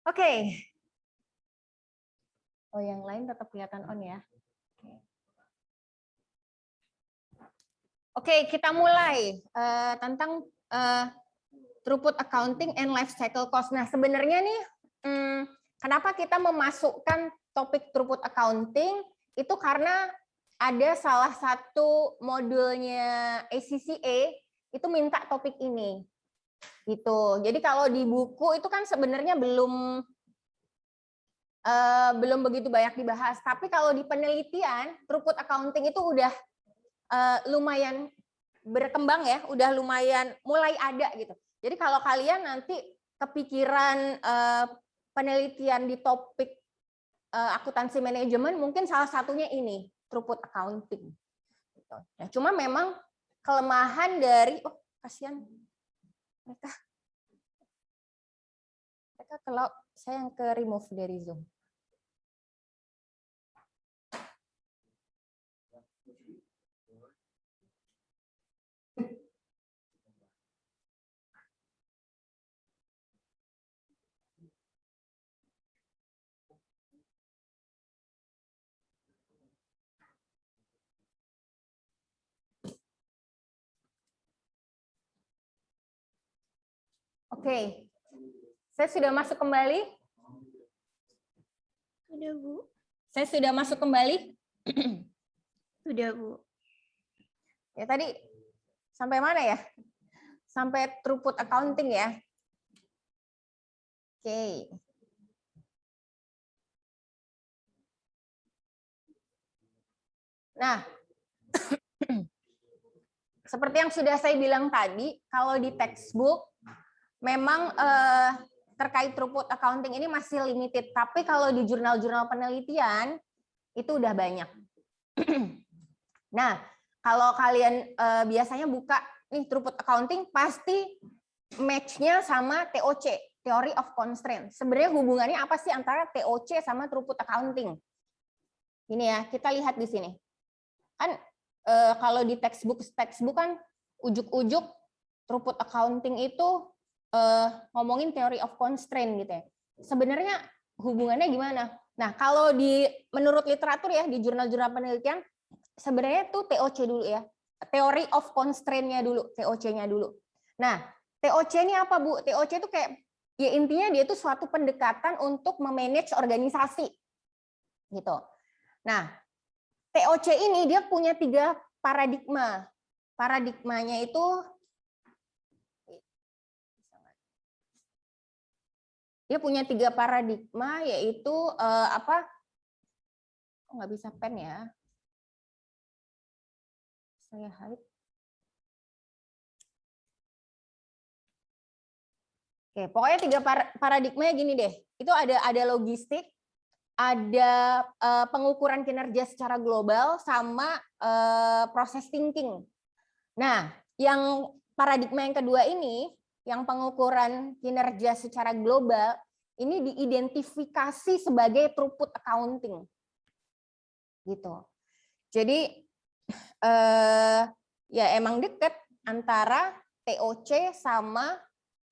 Oke. Oh, yang lain tetap kelihatan on ya. Oke, kita mulai tentang throughput accounting and life cycle cost. Nah, sebenarnya nih, kenapa kita memasukkan topik throughput accounting itu karena ada salah satu modulnya ACCA itu minta topik ini, gitu. Jadi kalau di buku itu kan sebenarnya belum begitu banyak dibahas. Tapi kalau di penelitian throughput accounting itu udah lumayan berkembang ya, udah lumayan mulai ada gitu. Jadi kalau kalian nanti kepikiran penelitian di topik akuntansi manajemen, mungkin salah satunya ini throughput accounting. Nah, cuma memang kelemahan dari kasihan mereka kalau saya yang ke remove dari Zoom. Oke, saya sudah masuk kembali. Sudah, Bu. Saya sudah masuk kembali. Sudah, Bu. Ya tadi sampai mana ya? Sampai throughput accounting ya. Oke. Nah, seperti yang sudah saya bilang tadi, kalau di textbook memang terkait throughput accounting ini masih limited, tapi kalau di jurnal-jurnal penelitian itu udah banyak. Nah, kalau kalian biasanya buka nih throughput accounting, pasti match-nya sama TOC, Theory of Constraint. Sebenarnya hubungannya apa sih antara TOC sama throughput accounting? Ini ya, kita lihat di sini. Kan kalau di textbook kan ujuk-ujuk throughput accounting itu ngomongin theory of constraint gitu ya. Sebenarnya hubungannya gimana? Nah, kalau menurut literatur ya di jurnal-jurnal penelitian sebenarnya tuh TOC dulu ya. Theory of constraint-nya dulu, TOC-nya dulu. Nah, TOC ini apa, Bu? TOC itu kayak ya intinya dia itu suatu pendekatan untuk memanage organisasi. Gitu. Nah, TOC ini dia punya 3 paradigma. Paradigmanya itu dia punya 3 paradigma, yaitu apa? Oh, nggak bisa pen ya. Saya hide. Oke, pokoknya 3 paradigmanya gini deh. Itu ada logistik, ada pengukuran kinerja secara global, sama proses thinking. Nah, yang paradigma yang kedua ini, yang pengukuran kinerja secara global, ini diidentifikasi sebagai throughput accounting. Gitu. Jadi ya emang deket antara TOC sama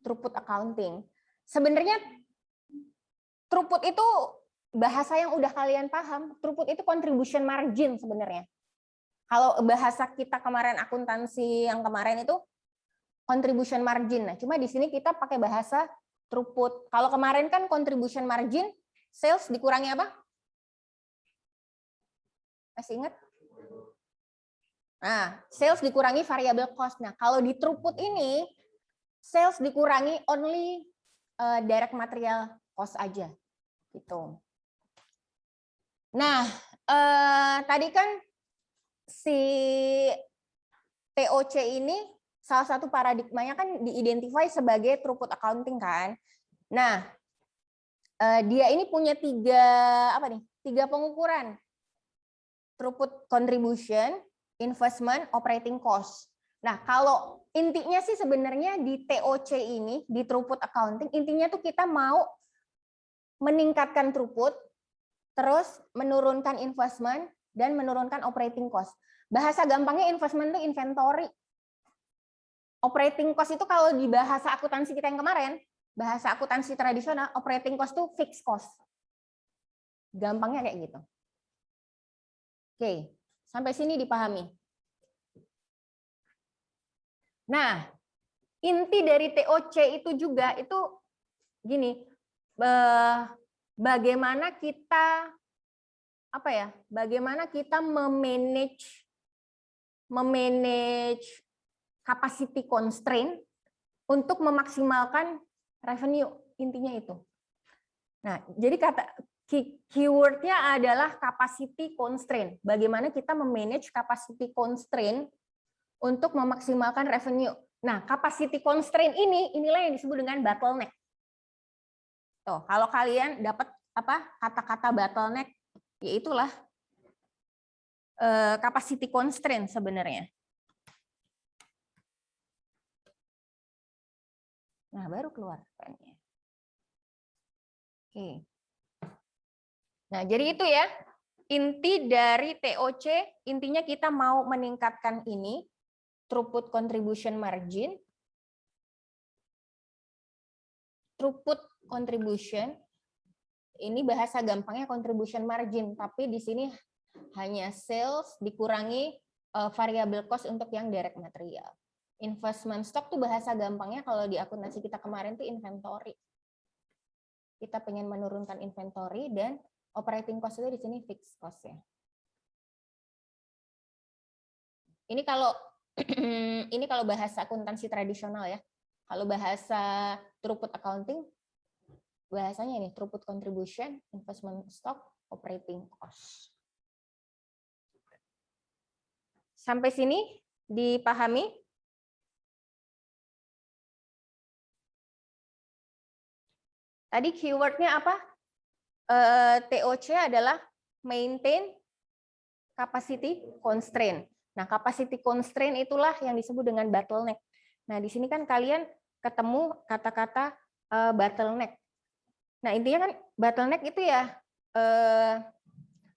throughput accounting. Sebenarnya throughput itu bahasa yang udah kalian paham. Throughput itu contribution margin sebenarnya. Kalau bahasa kita kemarin akuntansi yang kemarin itu contribution margin. Nah, cuma di sini kita pakai bahasa throughput. Kalau kemarin kan contribution margin, sales dikurangi apa? Masih ingat? Nah, sales dikurangi variable cost. Nah, kalau di throughput ini, sales dikurangi only direct material cost aja. Gitu. Nah, tadi kan si TOC ini salah satu paradigmanya kan diidentify sebagai throughput accounting kan. Nah, dia ini punya 3 pengukuran. Throughput contribution, investment, operating cost. Nah, kalau intinya sih sebenarnya di TOC ini, di throughput accounting, intinya tuh kita mau meningkatkan throughput, terus menurunkan investment, dan menurunkan operating cost. Bahasa gampangnya investment itu inventory. Operating cost itu kalau di bahasa akuntansi kita yang kemarin, bahasa akuntansi tradisional, operating cost itu fixed cost. Gampangnya kayak gitu. Oke, sampai sini dipahami. Nah, inti dari TOC itu juga itu gini, bagaimana kita bagaimana kita memanage capacity constraint untuk memaksimalkan revenue, intinya itu. Nah, jadi keywordnya adalah capacity constraint. Bagaimana kita memanage capacity constraint untuk memaksimalkan revenue. Nah, capacity constraint inilah yang disebut dengan bottleneck. Tuh, kalau kalian dapat kata-kata bottleneck, ya itulah capacity constraint sebenarnya. Nah, baru keluar pennya. Oke. Nah, jadi itu ya inti dari TOC. Intinya kita mau meningkatkan ini throughput contribution margin. Throughput contribution ini bahasa gampangnya contribution margin, tapi di sini hanya sales dikurangi variable cost untuk yang direct material. Investment stock tuh bahasa gampangnya kalau di akuntansi kita kemarin tuh inventory. Kita pengen menurunkan inventory dan operating cost itu di sini fixed cost ya. Ini kalau bahasa akuntansi tradisional ya. Kalau bahasa throughput accounting bahasanya ini throughput contribution, investment stock, operating cost. Sampai sini dipahami? Tadi keywordnya apa? TOC adalah maintain capacity constraint. Nah, capacity constraint itulah yang disebut dengan bottleneck. Nah, di sini kan kalian ketemu kata-kata bottleneck. Nah, intinya kan bottleneck itu ya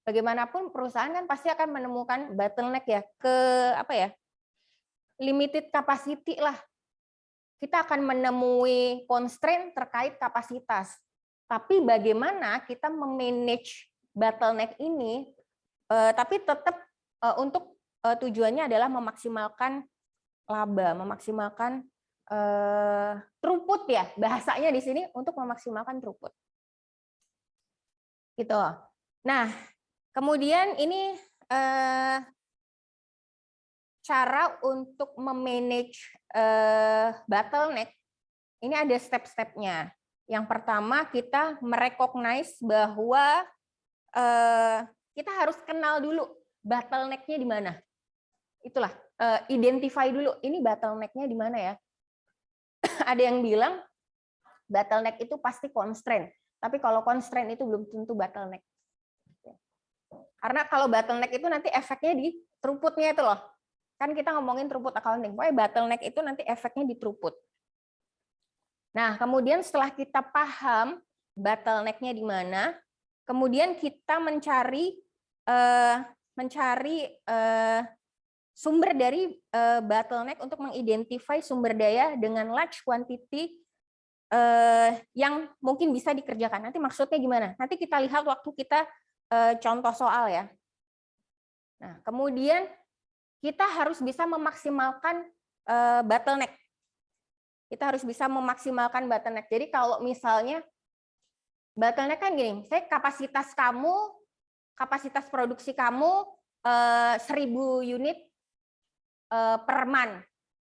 bagaimanapun perusahaan kan pasti akan menemukan bottleneck ya ke limited capacity lah. Kita akan menemui constraint terkait kapasitas. Tapi bagaimana kita memanage bottleneck ini tapi tetap untuk tujuannya adalah memaksimalkan laba, memaksimalkan throughput ya, bahasanya di sini untuk memaksimalkan throughput. Gitu. Nah, kemudian ini cara untuk memanage bottleneck. Ini ada step-stepnya. Yang pertama kita merecognize bahwa kita harus kenal dulu bottleneck-nya di mana. Itulah, identify dulu ini bottleneck-nya di mana ya. Ada yang bilang bottleneck itu pasti constraint, tapi kalau constraint itu belum tentu bottleneck. Karena kalau bottleneck itu nanti efeknya di throughput-nya itu loh. Kan kita ngomongin throughput accounting, pokoknya bottleneck itu nanti efeknya di throughput. Nah, kemudian setelah kita paham bottleneck-nya di mana, kemudian kita mencari sumber dari bottleneck untuk mengidentify sumber daya dengan large quantity yang mungkin bisa dikerjakan. Nanti maksudnya gimana? Nanti kita lihat waktu kita contoh soal ya. Nah, kemudian kita harus bisa memaksimalkan bottleneck. Kita harus bisa memaksimalkan bottleneck. Jadi kalau misalnya bottleneck kan gini, saya kapasitas produksi kamu 1000 unit per month.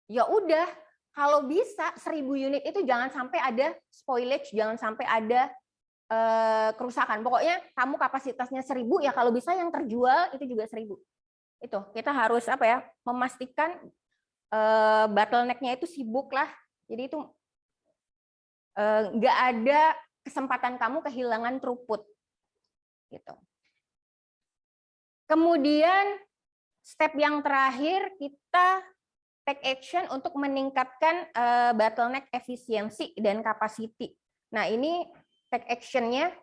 Ya udah, kalau bisa 1000 unit itu jangan sampai ada spoilage, jangan sampai ada kerusakan. Pokoknya kamu kapasitasnya 1000 ya kalau bisa yang terjual itu juga 1000. Itu kita harus memastikan bottleneck-nya itu sibuk lah. Jadi itu nggak ada kesempatan kamu kehilangan throughput. Gitu. Kemudian step yang terakhir kita take action untuk meningkatkan bottleneck efisiensi dan capacity. Nah, ini take action-nya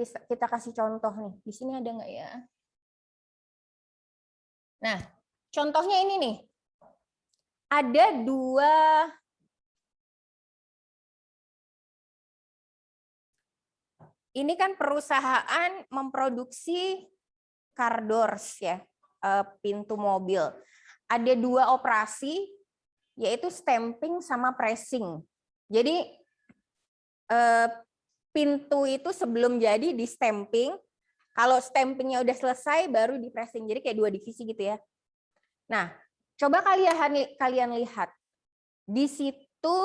kita kasih contoh nih. Di sini ada nggak ya? Nah, contohnya ini nih. Ada ini kan perusahaan memproduksi car doors ya, pintu mobil. Ada 2 operasi, yaitu stamping sama pressing. Jadi pintu itu sebelum jadi di stamping, kalau stampingnya udah selesai baru di pressing. Jadi kayak 2 divisi gitu ya. Nah, coba kalian lihat di situ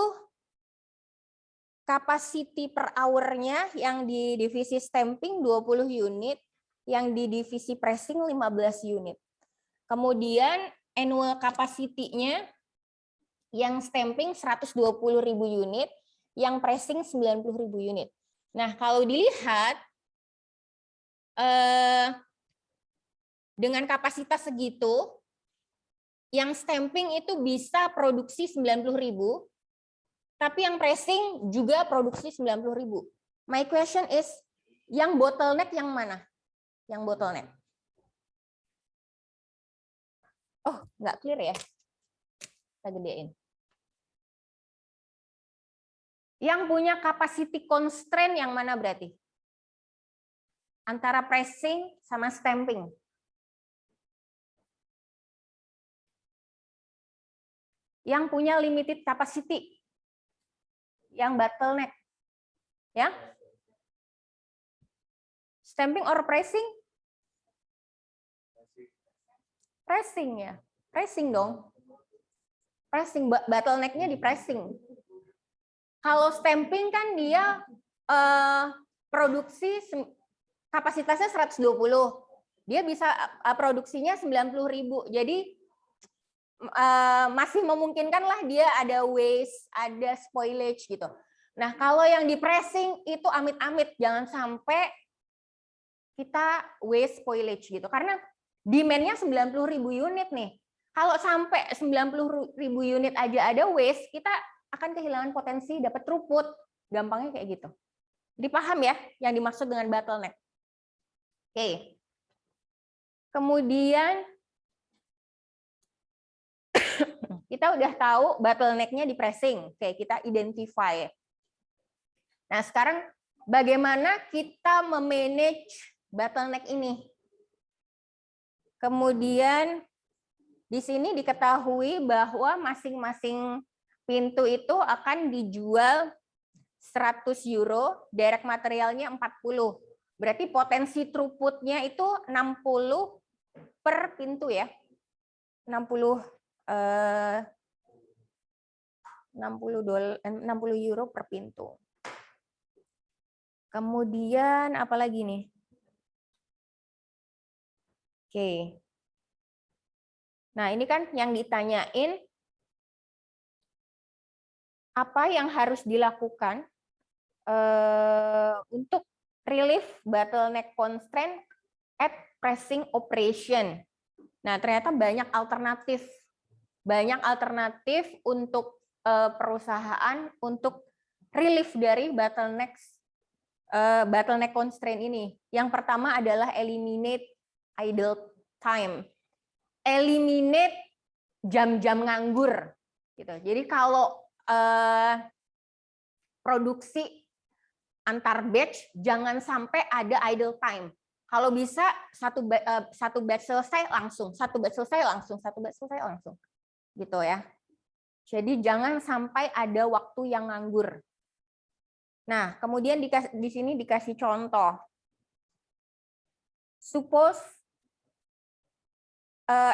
capacity per hour-nya yang di divisi stamping 20 unit, yang di divisi pressing 15 unit. Kemudian annual capacity-nya yang stamping 120.000 unit, yang pressing 90.000 unit. Nah, kalau dilihat dengan kapasitas segitu, yang stamping itu bisa produksi 90.000, tapi yang pressing juga produksi 90.000. My question is, yang bottleneck yang mana? Yang bottleneck. Oh, nggak clear ya? Kita gedein. Yang punya capacity constraint yang mana berarti? Antara pressing sama stamping. Yang punya limited capacity. Yang bottleneck. Ya? Stamping or pressing? Pressing ya. Pressing dong. Pressing, bottleneck-nya di pressing. Kalau stamping kan dia produksi kapasitasnya 120. Dia bisa produksinya 90.000. Jadi masih memungkinkan lah dia ada waste, ada spoilage gitu. Nah, kalau yang di pressing itu amit-amit, jangan sampai kita waste spoilage gitu. Karena demand-nya 90.000 unit nih. Kalau sampai 90.000 unit aja ada waste, kita akan kehilangan potensi dapat throughput. Gampangnya kayak gitu. Dipaham ya yang dimaksud dengan bottleneck. Oke. Kemudian kita udah tahu bottleneck-nya di pressing. Oke, kita identify. Nah, sekarang bagaimana kita memanage bottleneck ini? Kemudian di sini diketahui bahwa masing-masing pintu itu akan dijual 100 euro, direct materialnya 40. Berarti potensi throughput-nya itu 60 per pintu ya. 60 euro per pintu. Kemudian apa lagi nih? Oke. Nah, ini kan yang ditanyain apa yang harus dilakukan untuk relief bottleneck constraint at pressing operation. Nah, ternyata banyak alternatif untuk perusahaan untuk relief dari bottleneck constraint ini. Yang pertama adalah eliminate idle time. Eliminate jam-jam nganggur gitu. Jadi kalau produksi antar batch jangan sampai ada idle time. Kalau bisa satu batch selesai langsung, satu batch selesai langsung, gitu ya. Jadi jangan sampai ada waktu yang nganggur. Nah, kemudian di sini dikasih contoh. Suppose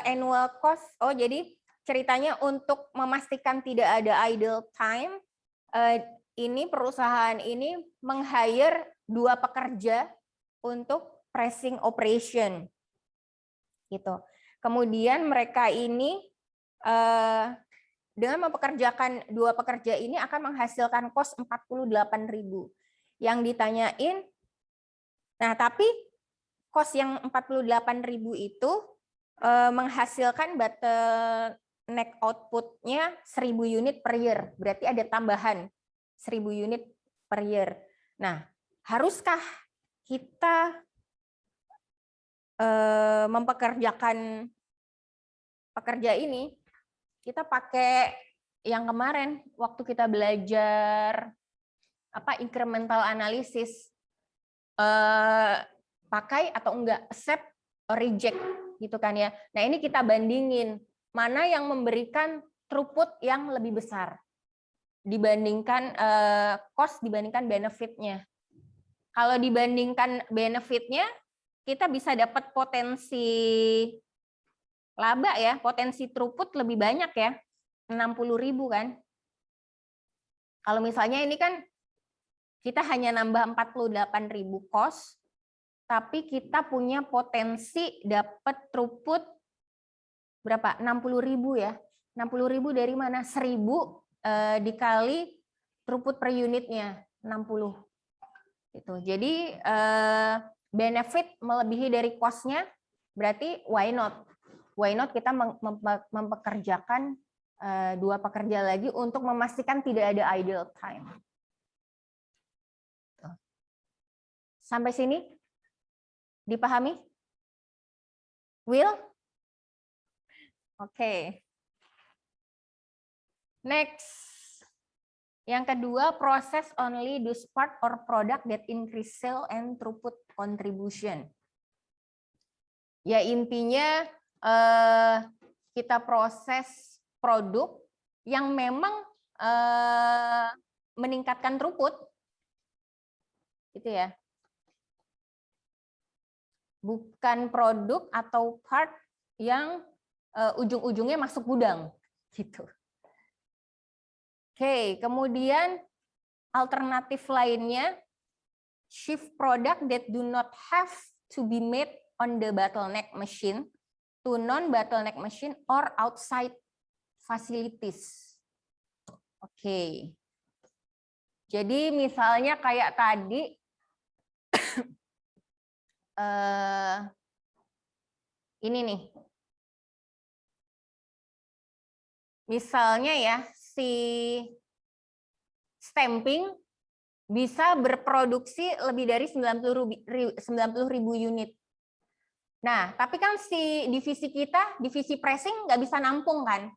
annual cost. Oh, jadi ceritanya untuk memastikan tidak ada idle time, ini perusahaan ini meng-hire 2 pekerja untuk pressing operation, gitu. Kemudian mereka ini dengan mempekerjakan 2 pekerja ini akan menghasilkan kos 48.000. Yang ditanyain, nah tapi kos yang 48.000 itu menghasilkan bottleneck output-nya 1.000 unit per year. Berarti ada tambahan 1.000 unit per year. Nah, haruskah kita mempekerjakan pekerja ini? Kita pakai yang kemarin waktu kita belajar incremental analysis. pakai atau enggak, accept or reject gitu kan ya. Nah, ini kita bandingin mana yang memberikan throughput yang lebih besar dibandingkan cost dibandingkan benefitnya. Kalau dibandingkan benefitnya, kita bisa dapat potensi laba ya, potensi throughput lebih banyak ya, 60.000 kan. Kalau misalnya ini kan kita hanya nambah 48.000 cost, tapi kita punya potensi dapat throughput berapa? 60.000 ya. 60.000 dari mana? 1.000 dikali throughput per unitnya 60. Gitu. Jadi benefit melebihi dari cost-nya, berarti why not? Why not kita mempekerjakan 2 pekerja lagi untuk memastikan tidak ada idle time. Sampai sini dipahami? Will? Oke. Next. Yang kedua, process only those part or product that increase sale and throughput contribution. Ya intinya kita proses produk yang memang meningkatkan throughput, gitu ya. Bukan produk atau part yang ujung-ujungnya masuk gudang, gitu. Oke, kemudian alternatif lainnya, shift product that do not have to be made on the bottleneck machine to non-bottleneck machine or outside facilities. Oke. Jadi misalnya kayak tadi, ini nih. Misalnya ya, si stamping bisa berproduksi lebih dari 90.000 unit. Nah, tapi kan si divisi kita, divisi pressing nggak bisa nampung kan?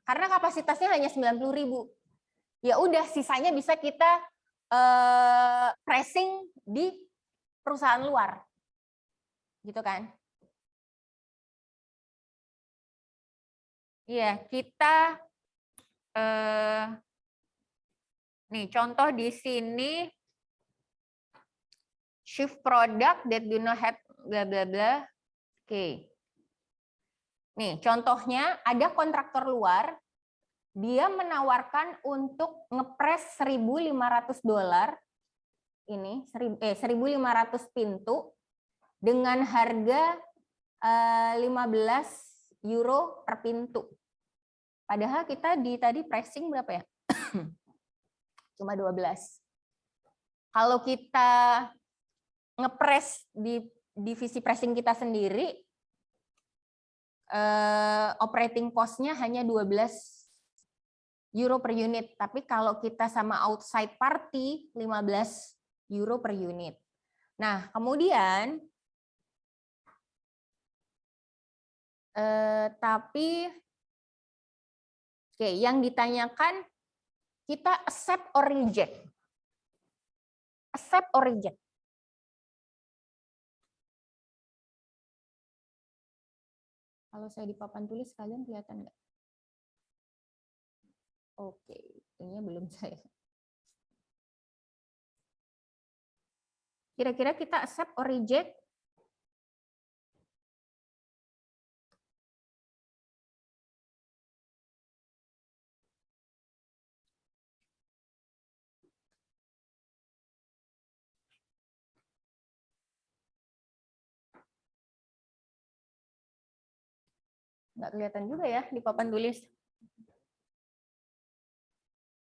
Karena kapasitasnya hanya 90.000. Ya udah, sisanya bisa kita pressing di perusahaan luar. Gitu kan? Iya, kita nih contoh di sini shift product that do not have bla bla bla. Oke. Nih, contohnya ada kontraktor luar, dia menawarkan untuk ngepres $1.500 ini 1.500 pintu dengan harga 15 euro per pintu. Padahal kita tadi pricing berapa ya? Cuma 12. Kalau kita ngepres di divisi pressing kita sendiri, operating cost-nya hanya 12 euro per unit. Tapi kalau kita sama outside party, 15 euro per unit. Nah, kemudian tapi oke, yang ditanyakan kita accept or reject. Accept or reject. Kalau saya di papan tulis kalian kelihatan nggak? Oke, ini belum saya. Kira-kira kita accept or reject? Nggak kelihatan juga ya di papan tulis.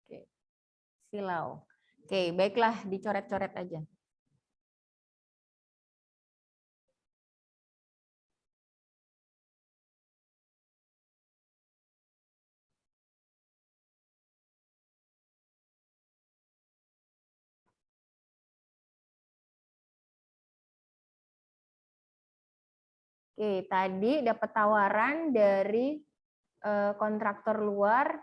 Oke. Silau. Oke, baiklah, dicoret-coret aja. Oke, tadi dapat tawaran dari kontraktor luar,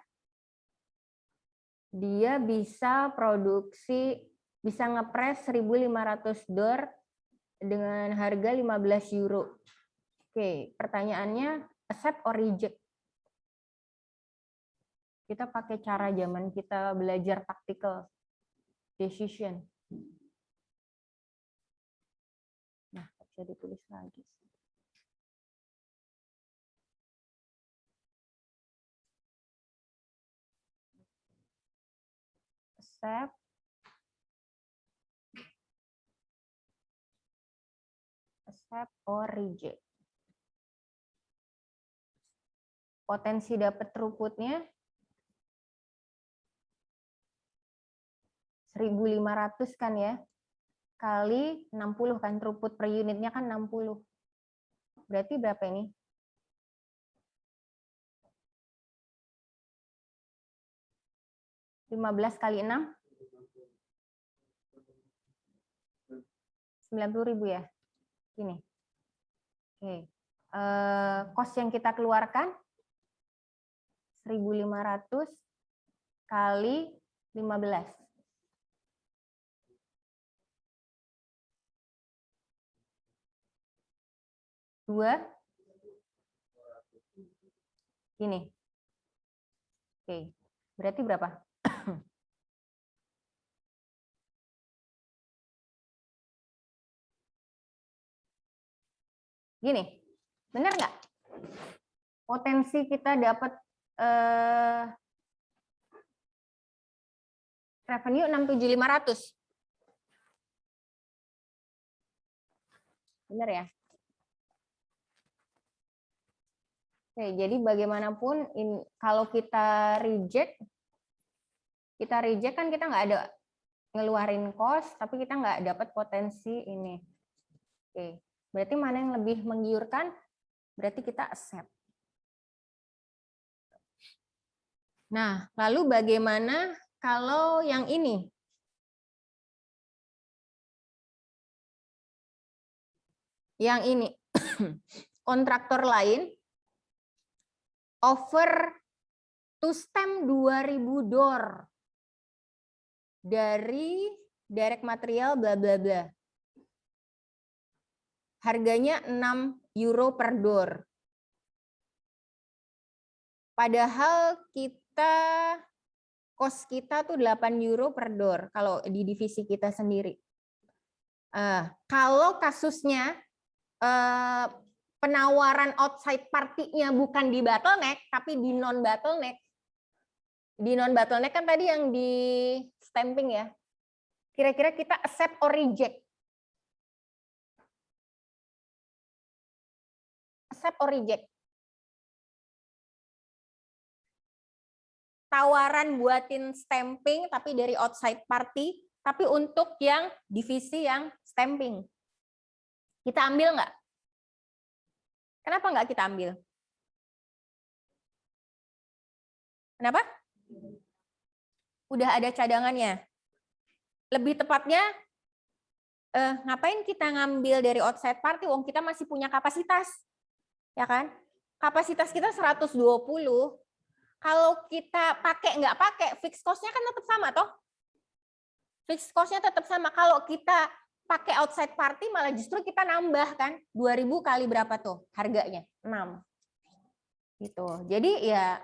dia bisa produksi bisa ngepres 1.500 door dengan harga 15 euro. Oke, pertanyaannya accept or reject. Kita pakai cara zaman kita belajar tactical decision. Nah, bisa ditulis lagi. Accept or reject. Potensi dapat throughput-nya 1.500 kan ya, kali 60 kan, throughput per unitnya kan 60. Berarti berapa ini? (15 kali 6? 90.000 ya? Gini. Oke. Cost yang kita keluarkan 1.500 kali 15. Dua. Gini. Oke. Berarti berapa? Gini. Benar nggak? Potensi kita dapat revenue 6.700. Benar ya? Oke, jadi bagaimanapun kalau kita reject kan kita nggak ada ngeluarin cost, tapi kita nggak dapat potensi ini. Oke, berarti mana yang lebih menggiurkan? Berarti kita accept. Nah, lalu bagaimana kalau yang ini? Yang ini, kontraktor lain offer to stamp 2.000 door dari direct material bla bla bla. Harganya 6 euro per door. Padahal cost kita tuh 8 euro per door kalau di divisi kita sendiri. Kalau kasusnya penawaran outside party-nya bukan di bottleneck tapi di non bottleneck. Di non bottleneck kan tadi yang di stamping ya. Kira-kira kita accept or reject? Accept or reject? Tawaran buatin stamping tapi dari outside party, tapi untuk yang divisi yang stamping. Kita ambil nggak? Kenapa nggak kita ambil? Kenapa? Udah ada cadangannya. Lebih tepatnya, ngapain kita ngambil dari outside party? Wong kita masih punya kapasitas, ya kan? Kapasitas kita 120. Kalau kita pakai nggak pakai, fixed cost-nya kan tetap sama toh? Fixed cost-nya tetap sama. Kalau kita pakai outside party malah justru kita nambah kan? 2.000 kali berapa tuh harganya? 6. Gitu. Jadi ya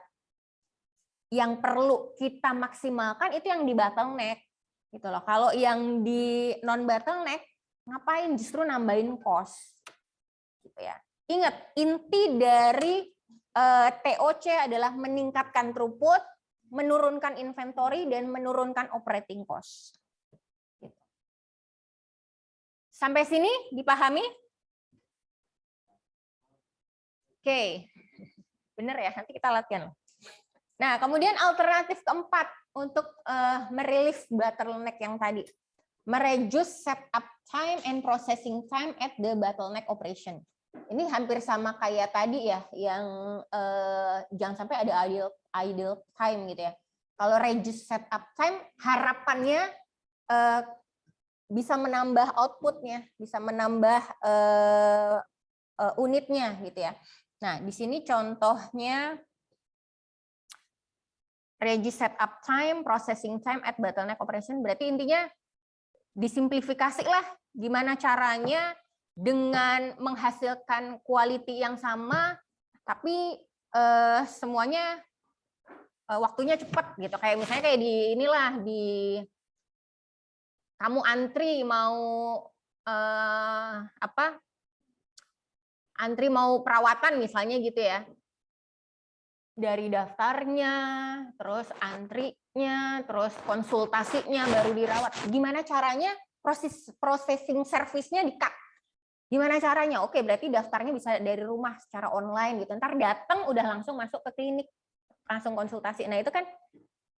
yang perlu kita maksimalkan itu yang di bottleneck. Gitu loh. Kalau yang di non bottleneck ngapain justru nambahin cost. Gitu ya. Ingat, inti dari TOC adalah meningkatkan throughput, menurunkan inventory, dan menurunkan operating cost. Sampai sini dipahami? Oke, benar ya, nanti kita latihan. Nah, kemudian alternatif keempat untuk merilis bottleneck yang tadi. Mereduce setup time and processing time at the bottleneck operation. Ini hampir sama kayak tadi ya, yang jangan sampai ada idle time gitu ya. Kalau reduce setup time, harapannya bisa menambah outputnya, bisa menambah unitnya gitu ya. Nah, di sini contohnya reduce setup time, processing time at bottleneck operation. Berarti intinya disimplifikasi lah gimana caranya dengan menghasilkan quality yang sama, tapi semuanya waktunya cepat gitu. Kayak misalnya kayak di inilah di kamu antri mau antri mau perawatan misalnya gitu ya. Dari daftarnya, terus antrinya, terus konsultasinya baru dirawat. Gimana caranya processing service-nya di-cut? Gimana caranya? Oke, berarti daftarnya bisa dari rumah secara online gitu. Ntar datang udah langsung masuk ke klinik, langsung konsultasi. Nah, itu kan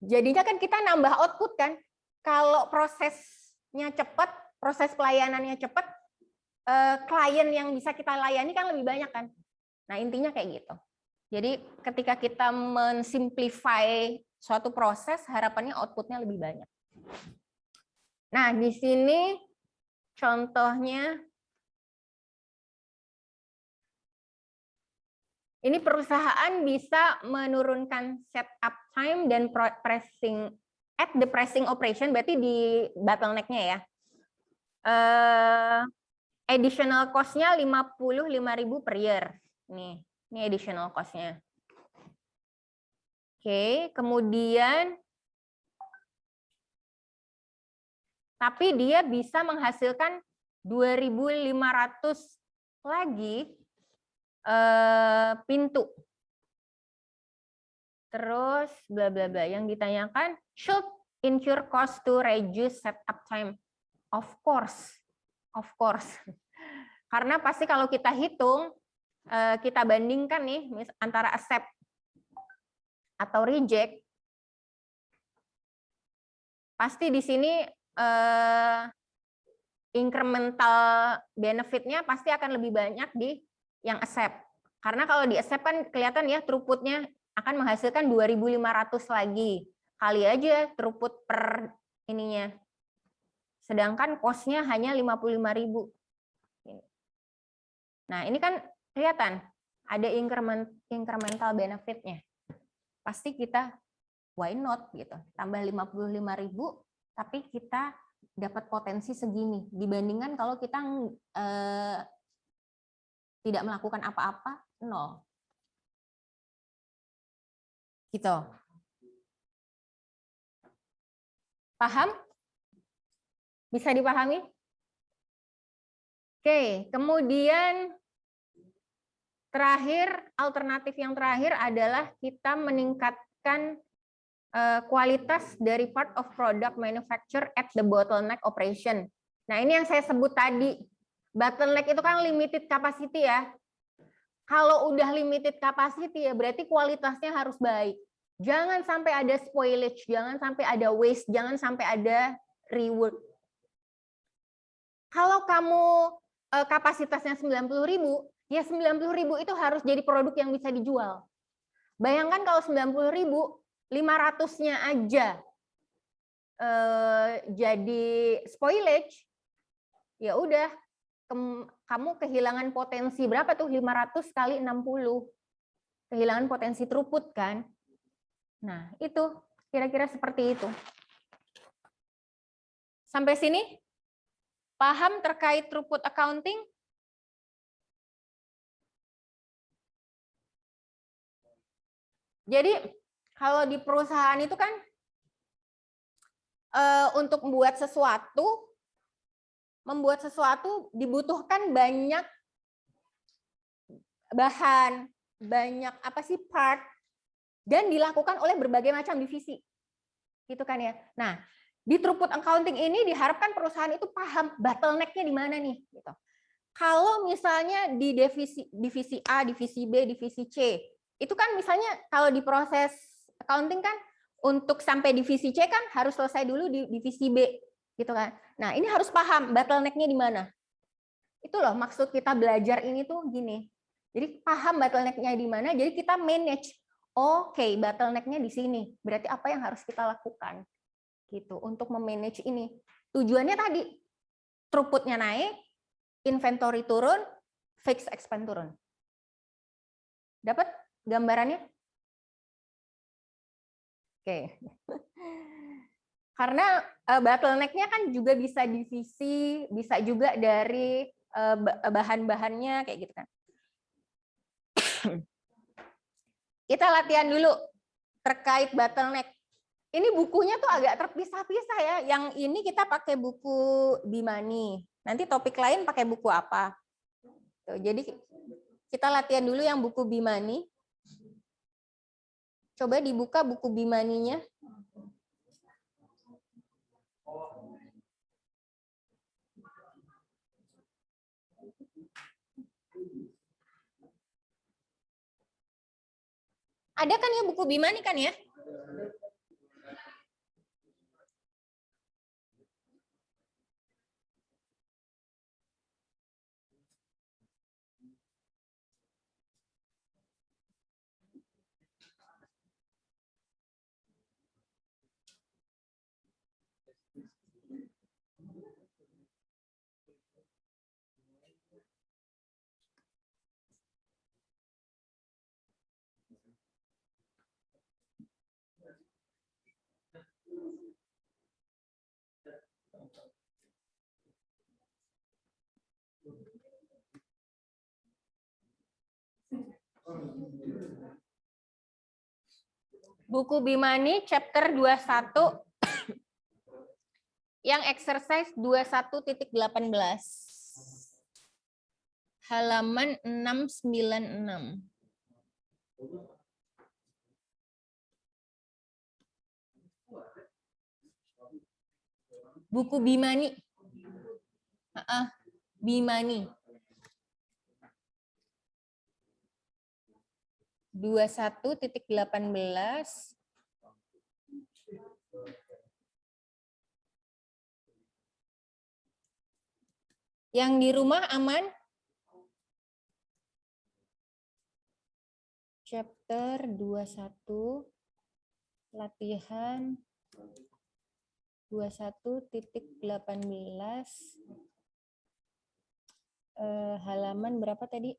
jadinya kan kita nambah output kan. Kalau prosesnya cepat, proses pelayanannya cepat, klien yang bisa kita layani kan lebih banyak kan. Nah, intinya kayak gitu. Jadi ketika kita mensimplify suatu proses, harapannya outputnya lebih banyak. Nah, di sini contohnya, ini perusahaan bisa menurunkan setup time dan pressing at the pressing operation, berarti di bottleneck-nya ya. Additional cost-nya 55.000 per year. Ini additional cost-nya. Oke, kemudian tapi dia bisa menghasilkan 2.500 lagi pintu. Terus bla bla bla yang ditanyakan, should incur cost to reduce setup time? Of course. Of course. Karena pasti kalau kita hitung, kita bandingkan nih antara accept atau reject, pasti di sini incremental benefit-nya pasti akan lebih banyak di yang accept. Karena kalau di accept kan kelihatan ya throughput-nya akan menghasilkan 2.500 lagi. Kali aja throughput per ininya. Sedangkan cost-nya hanya 55.000. Nah, ini kan kelihatan ada incremental benefit-nya. Pasti kita why not gitu. Tambah 55.000 tapi kita dapat potensi segini dibandingkan kalau kita tidak melakukan apa-apa, nol. Gitu. Paham? Bisa dipahami? Oke, kemudian terakhir, alternatif yang terakhir adalah kita meningkatkan kualitas dari part of product manufacture at the bottleneck operation. Nah, ini yang saya sebut tadi. Bottleneck itu kan limited capacity ya. Kalau udah limited capacity ya berarti kualitasnya harus baik. Jangan sampai ada spoilage, jangan sampai ada waste, jangan sampai ada rework. Kalau kamu kapasitasnya 90.000, ya 90.000 itu harus jadi produk yang bisa dijual. Bayangkan kalau 90.000, 500-nya aja jadi spoilage, ya udah kamu kehilangan potensi berapa tuh 500 kali 60, kehilangan potensi throughput kan. Nah itu kira-kira seperti itu. Sampai sini paham terkait throughput accounting? Jadi kalau di perusahaan itu kan untuk membuat sesuatu dibutuhkan banyak bahan, banyak part, dan dilakukan oleh berbagai macam divisi, gitu kan ya. Nah, di throughput accounting ini diharapkan perusahaan itu paham bottleneck-nya di mana nih, gitu. Kalau misalnya di divisi A, divisi B, divisi C, itu kan misalnya kalau di proses accounting kan untuk sampai divisi C kan harus selesai dulu di divisi B, gitu kan. Nah, ini harus paham bottleneck-nya di mana. Itu loh maksud kita belajar ini tuh gini. Jadi paham bottleneck-nya di mana, jadi kita manage. Oke, bottleneck-nya di sini. Berarti apa yang harus kita lakukan? Gitu untuk memanage ini. Tujuannya tadi throughput-nya naik, inventory turun, fixed expense turun. Dapat gambarannya? Oke. Karena bottleneck-nya kan juga bisa divisi, bisa juga dari bahan-bahannya kayak gitu kan. Kita latihan dulu terkait bottleneck. Ini bukunya tuh agak terpisah-pisah ya. Yang ini kita pakai buku Bimani. Nanti topik lain pakai buku apa. Tuh, jadi kita latihan dulu yang buku Bimani. Coba dibuka buku Bimaninya. Ada kan ya buku Bimani kan ya? Buku Bimani chapter 21 yang exercise 21.18. Halaman 696. Buku Bimani. Bimani. 21.18. Yang di rumah aman? Chapter 21 latihan 21.18 halaman berapa tadi?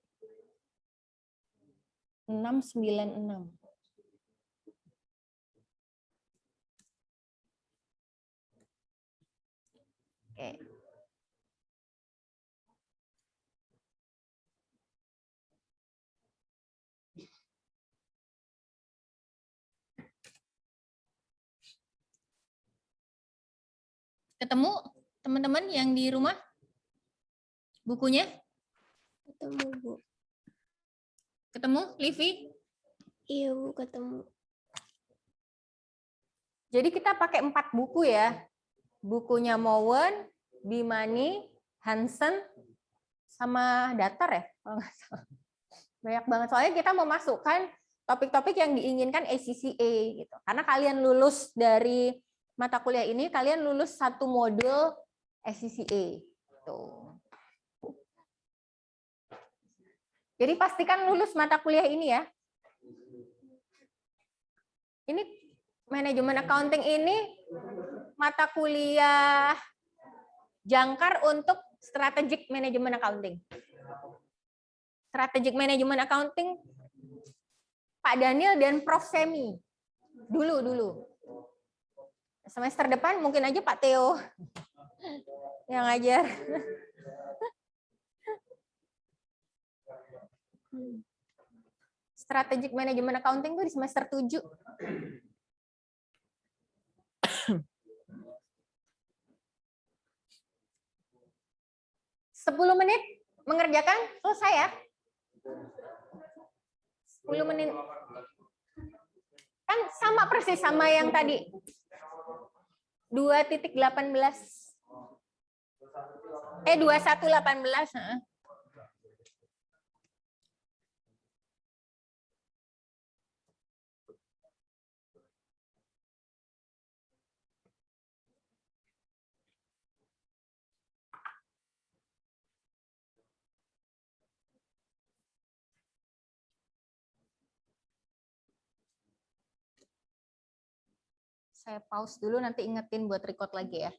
696. Oke. Ketemu teman-teman yang di rumah? Bukunya? Ketemu, Bu. Ketemu, Livi? Iya, Bu, ketemu. Jadi kita pakai 4 buku ya. Bukunya Mowen, Bimani, Hansen, sama Datar ya. Kalau nggak salah. Banyak banget. Soalnya kita mau masukkan topik-topik yang diinginkan ACCA gitu. Karena kalian lulus dari mata kuliah ini, kalian lulus 1 modul ACCA. Tuh. Jadi pastikan lulus mata kuliah ini ya. Ini manajemen accounting ini mata kuliah jangkar untuk strategic management accounting. Strategic management accounting Pak Daniel dan Prof. Semi. Dulu. Semester depan mungkin aja Pak Theo yang ngajar. Strategic management accounting itu di semester 7. 10 menit mengerjakan, selesai ya. 10 menit. Kan sama persis sama yang tadi. 2.18. 21.18. Saya pause dulu, nanti ingetin buat record lagi ya.